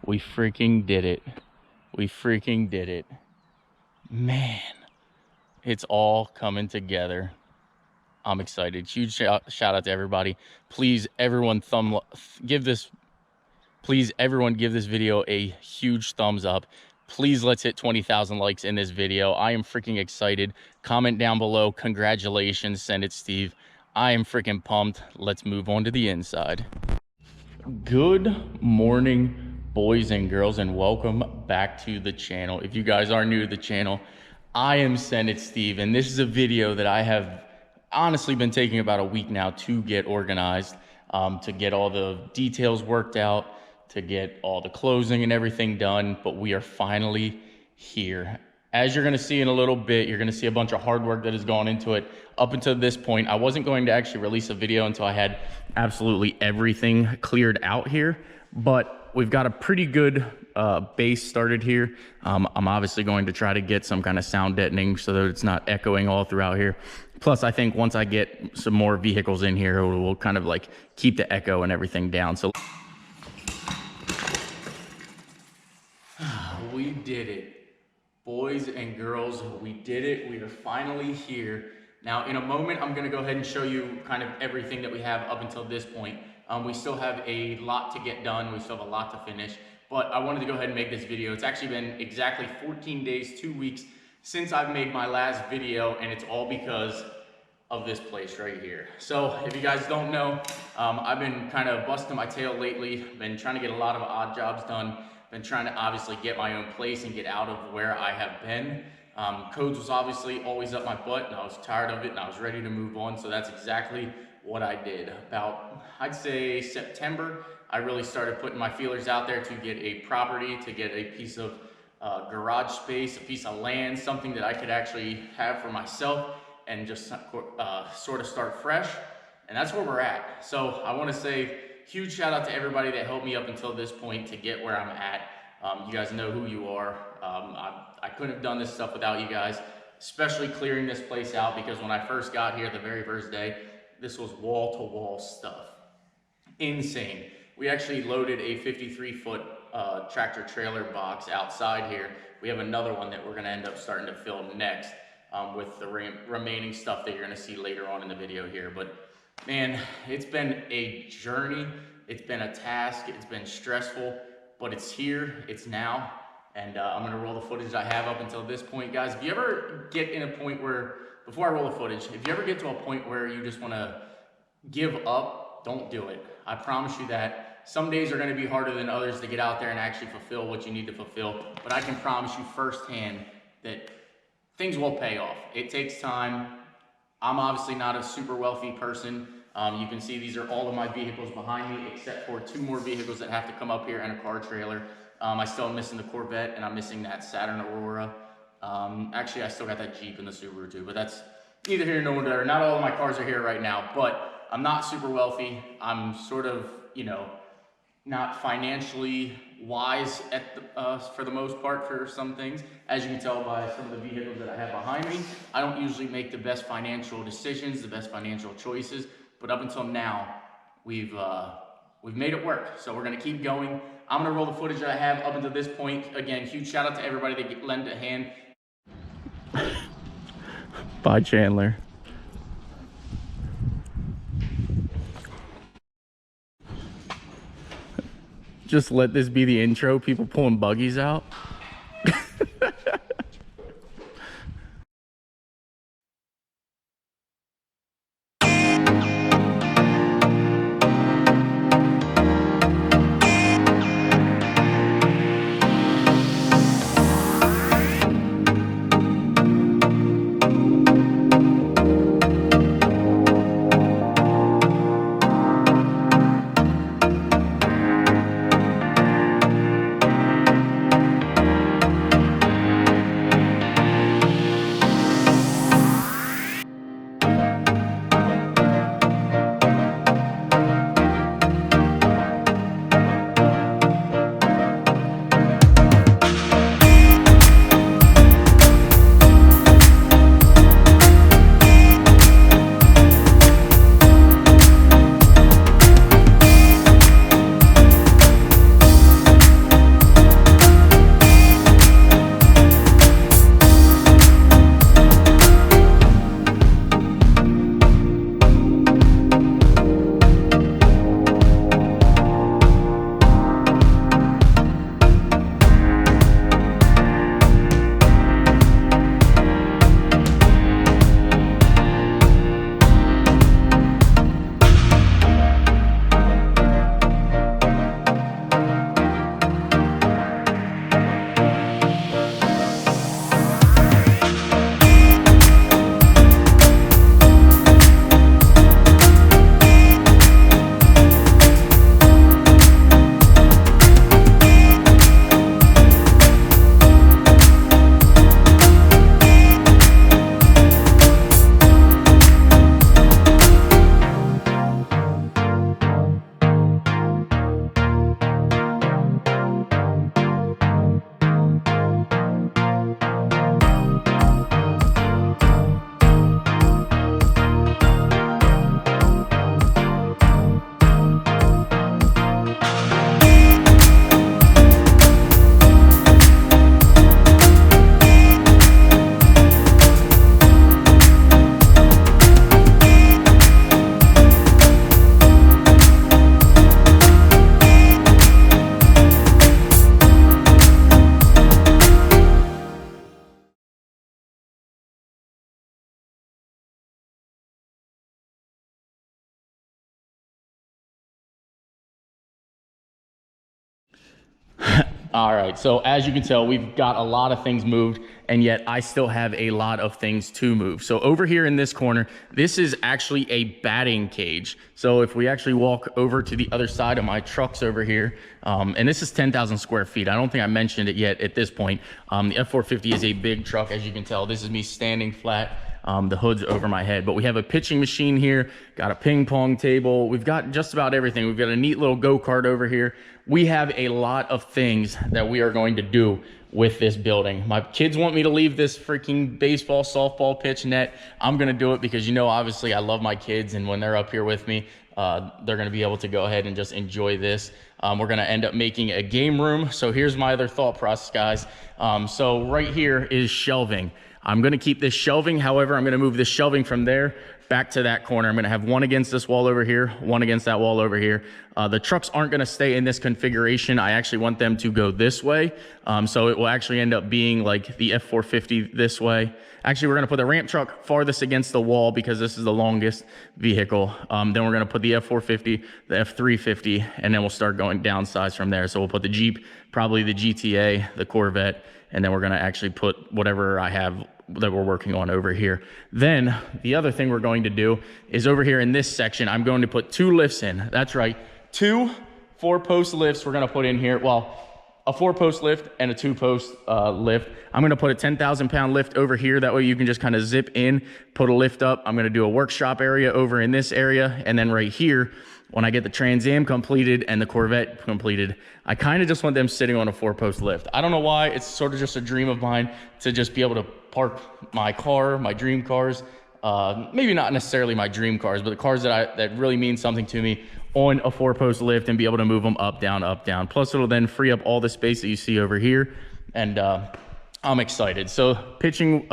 We freaking did it. We freaking did it. Man, it's all coming together. I'm excited. Huge shout out to everybody. Please, everyone, give this video a huge thumbs up. Please, let's hit 20,000 likes in this video. I am freaking excited. Comment down below. Congratulations. Send it, Steve. I am freaking pumped. Let's move on to the inside. Good morning, boys and girls, and welcome back to the channel. If you guys are new to the channel, I am Send It Steve, and this is a video that I have honestly been taking about a week now to get organized, to get all the details worked out, to get all the closing and everything done, but we are finally here. As you're gonna see in a little bit, you're gonna see a bunch of hard work that has gone into it. Up until this point, I wasn't going to actually release a video until I had absolutely everything cleared out here, but we've got a pretty good base started here. I'm obviously going to try to get some kind of sound deadening so that it's not echoing all throughout here. Plus, I think once I get some more vehicles in here, we'll kind of like keep the echo and everything down. So we did it. Boys and girls, we did it. We are finally here. Now, in a moment, I'm gonna go ahead and show you kind of everything that we have up until this point. We still have a lot to get done. We still have a lot to finish, but I wanted to go ahead and make this video. It's actually been exactly 14 days, 2 weeks since I've made my last video, and it's all because of this place right here. So if you guys don't know, I've been kind of busting my tail lately. Been trying to get a lot of odd jobs done. Been trying to obviously get my own place and get out of where I have been. Codes was obviously always up my butt, and I was tired of it, and I was ready to move on. So that's exactly what I did. About, I'd say September, I really started putting my feelers out there to get a property, to get a piece of garage space, a piece of land, something that I could actually have for myself and just sort of start fresh. And that's where we're at. So I want to say huge shout out to everybody that helped me up until this point to get where I'm at. You guys know who you are. I couldn't have done this stuff without you guys, especially clearing this place out, because when I first got here the very first day, this was wall-to-wall stuff. Insane. We actually loaded a 53-foot tractor trailer box outside here. We have another one that we're gonna end up starting to fill next with the remaining stuff that you're gonna see later on in the video here. But man, it's been a journey. It's been a task. It's been stressful, but it's here, it's now. And I'm gonna roll the footage I have up until this point. Guys, if you ever get in a point where, before I roll the footage, if you ever get to a point where you just wanna give up, don't do it. I promise you that. Some days are gonna be harder than others to get out there and actually fulfill what you need to fulfill, but I can promise you firsthand that things will pay off. It takes time. I'm obviously not a super wealthy person. You can see these are all of my vehicles behind me, except for 2 more vehicles that have to come up here and a car trailer. I still am missing the Corvette, and I'm missing that Saturn Aurora. Actually, I still got that Jeep and the Subaru too, but that's neither here nor there. Not all of my cars are here right now, but I'm not super wealthy. I'm sort of, you know, not financially wise at the, for the most part for some things. As you can tell by some of the vehicles that I have behind me, I don't usually make the best financial decisions, the best financial choices, but up until now, we've made it work. So we're gonna keep going. I'm gonna roll the footage that I have up until this point. Again, huge shout out to everybody that lent a hand. Bye, Chandler. Just let this be the intro, people pulling buggies out. All right, so as you can tell, we've got a lot of things moved, and yet I still have a lot of things to move. So over here in this corner, this is actually a batting cage. So if we actually walk over to the other side of my trucks over here, and this is 10,000 square feet. I don't think I mentioned it yet at this point. The F450 is a big truck, as you can tell. This is me standing flat. The hood's over my head, but we have a pitching machine here, got a ping pong table. We've got just about everything. We've got a neat little go-kart over here. We have a lot of things that we are going to do with this building. My kids want me to leave this freaking baseball, softball pitch net. I'm going to do it because, you know, obviously I love my kids, and when they're up here with me, they're going to be able to go ahead and just enjoy this. We're going to end up making a game room. So here's my other thought process, guys. So right here is shelving. I'm going to keep this shelving. However, I'm going to move this shelving from there back to that corner. I'm going to have one against this wall over here, one against that wall over here. The trucks aren't going to stay in this configuration. I actually want them to go this way. So it will actually end up being like the F450 this way. Actually, we're going to put the ramp truck farthest against the wall because this is the longest vehicle. Then we're going to put the F450, the F350, and then we'll start going downsize from there. So we'll put the Jeep, probably the GTA, the Corvette, and then we're going to actually put whatever I have that we're working on over here. Then the other thing we're going to do is over here in this section, I'm going to put 2 lifts in. That's right, 2 4-post lifts we're going to put in here. Well, a 4-post lift and a 2-post lift. I'm going to put a 10,000 pound lift over here. That way you can just kind of zip in, put a lift up. I'm going to do a workshop area over in this area. And then right here, when I get the Trans Am completed and the Corvette completed, I kind of just want them sitting on a 4-post lift. I don't know why. It's sort of just a dream of mine to just be able to park my car, my dream cars, maybe not necessarily my dream cars, but the cars that really mean something to me, on a 4-post lift and be able to move them up, down, up, down. Plus it'll then free up all the space that you see over here. And I'm excited. So pitching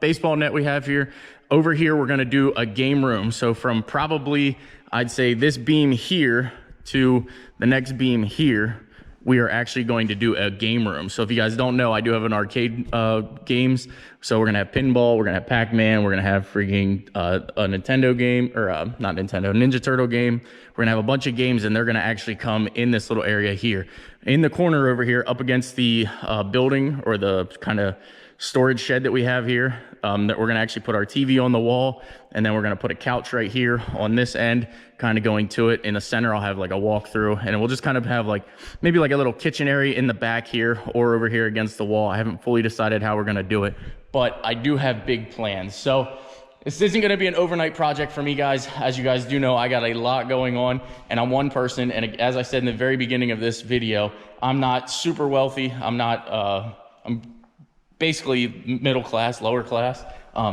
baseball net we have here. Over here, we're gonna do a game room. So from probably, I'd say this beam here to the next beam here, we are actually going to do a game room. So if you guys don't know, I do have an arcade games. So we're gonna have pinball, we're gonna have Pac-Man, we're gonna have freaking a Nintendo game, or not Nintendo, Ninja Turtle game. We're gonna have a bunch of games, and they're gonna actually come in this little area here. In the corner over here, up against the building, or the kind of storage shed that we have here, that we're gonna actually put our TV on the wall, and then we're gonna put a couch right here on this end, kind of going to it. In the center, I'll have like a walkthrough, and we'll just kind of have like, maybe like a little kitchen area in the back here, or over here against the wall. I haven't fully decided how we're gonna do it, but I do have big plans. So this isn't gonna be an overnight project for me, guys. As you guys do know, I got a lot going on, and I'm one person, and as I said in the very beginning of this video, I'm not super wealthy. I'm not, I'm basically middle class, lower class.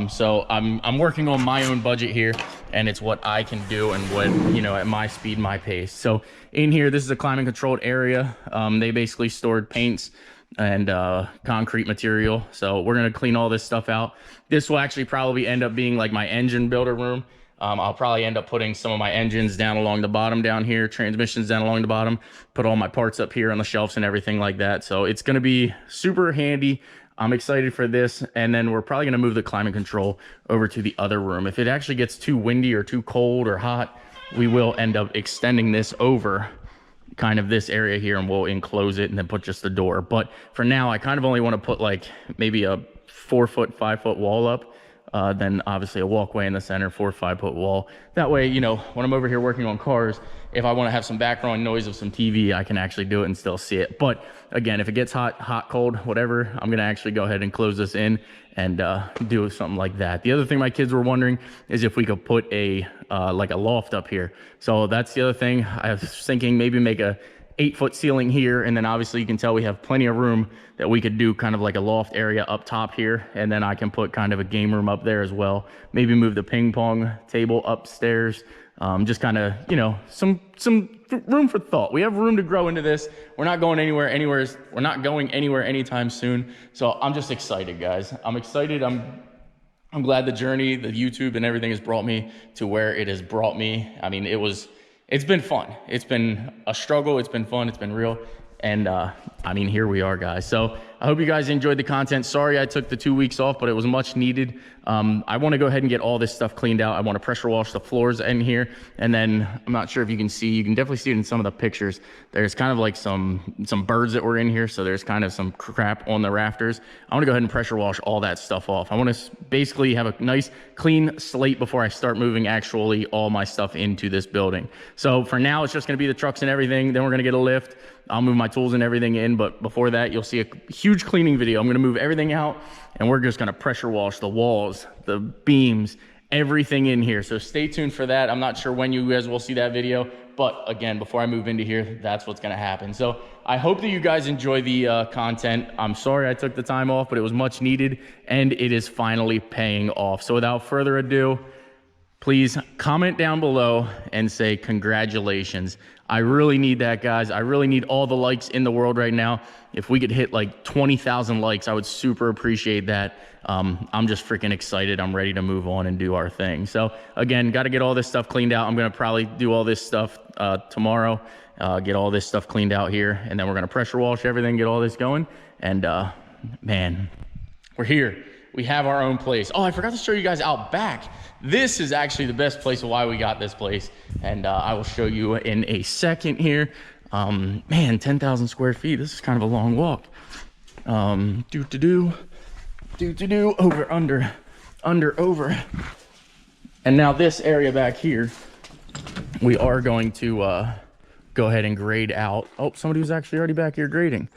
So I'm working on my own budget here, and it's what I can do and what, you know, at my speed, my pace. So in here, this is a climate controlled area. They basically stored paints and concrete material. So we're gonna clean all this stuff out. This will actually probably end up being like my engine builder room. I'll probably end up putting some of my engines down along the bottom down here, transmissions down along the bottom, put all my parts up here on the shelves and everything like that. So it's gonna be super handy. I'm excited for this, and then we're probably gonna move the climate control over to the other room. If it actually gets too windy or too cold or hot, we will end up extending this over kind of this area here, and we'll enclose it and then put just the door. But for now, I kind of only wanna put like maybe a 4-foot, 5-foot wall up, then obviously a walkway in the center, 4 or 5-foot wall. That way, you know, when I'm over here working on cars, if I want to have some background noise of some TV, I can actually do it and still see it. But again, if it gets hot, cold, whatever, I'm going to actually go ahead and close this in and do something like that. The other thing my kids were wondering is if we could put a like a loft up here. So that's the other thing. I was thinking maybe make a 8-foot ceiling here, and then obviously you can tell we have plenty of room that we could do kind of like a loft area up top here, and then I can put kind of a game room up there as well. Maybe move the ping pong table upstairs. Just kind of, you know, some room for thought. We have room to grow into this. We're not going anywhere anytime soon. So I'm just excited, guys. I'm excited. I'm glad the journey, the YouTube and everything has brought me to where it has brought me. I mean, it's been fun. It's been a struggle. It's been fun. It's been real. And I mean, here we are, guys. So I hope you guys enjoyed the content. Sorry I took the 2 weeks off, but it was much needed. I want to go ahead and get all this stuff cleaned out. I want to pressure wash the floors in here. And then I'm not sure if you can see, you can definitely see it in some of the pictures. There's kind of like some birds that were in here. So there's kind of some crap on the rafters. I want to go ahead and pressure wash all that stuff off. I want to basically have a nice clean slate before I start moving actually all my stuff into this building. So for now, it's just going to be the trucks and everything. Then we're going to get a lift. I'll move my tools and everything in, but before that, you'll see a huge cleaning video. I'm gonna move everything out and we're just gonna pressure wash the walls, the beams, everything in here. So stay tuned for that. I'm not sure when you guys will see that video, but again, before I move into here, that's what's gonna happen. So I hope that you guys enjoy the content. I'm sorry I took the time off, but it was much needed and it is finally paying off. So without further ado, please comment down below and say congratulations. I really need that, guys. I really need all the likes in the world right now. If we could hit like 20,000 likes, I would super appreciate that. I'm just freaking excited. I'm ready to move on and do our thing. So again, got to get all this stuff cleaned out. I'm going to probably do all this stuff tomorrow, get all this stuff cleaned out here, and then we're going to pressure wash everything, get all this going. And man, we're here. We have our own place. Oh, I forgot to show you guys out back. This is actually the best place of why we got this place. And I will show you in a second here. Man, 10,000 square feet. This is kind of a long walk. Over, under, over. And now this area back here, we are going to go ahead and grade out. Oh, somebody was actually already back here grading.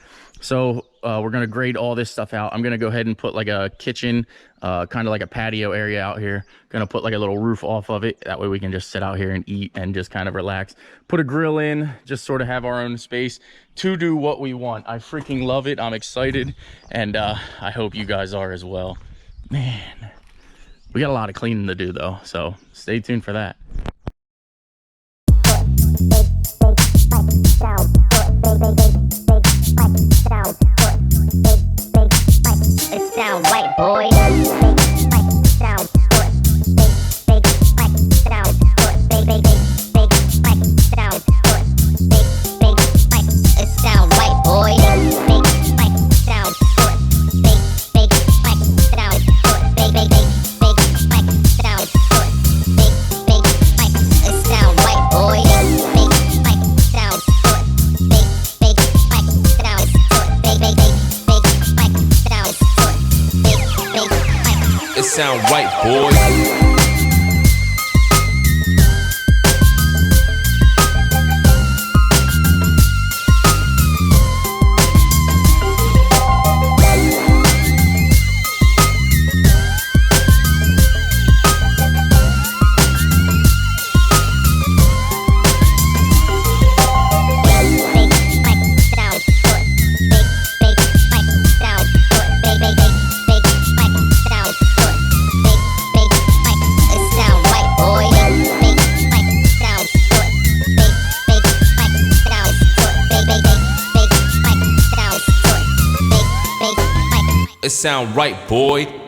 So we're going to grade all this stuff out. I'm going to go ahead and put like a kitchen, kind of like a patio area out here. Going to put like a little roof off of it. That way we can just sit out here and eat and just kind of relax. Put a grill in, just sort of have our own space to do what we want. I freaking love it. I'm excited. And I hope you guys are as well. Man, we got a lot of cleaning to do though. So stay tuned for that. It's down white boy. Sound white, boy. It sound right, boy.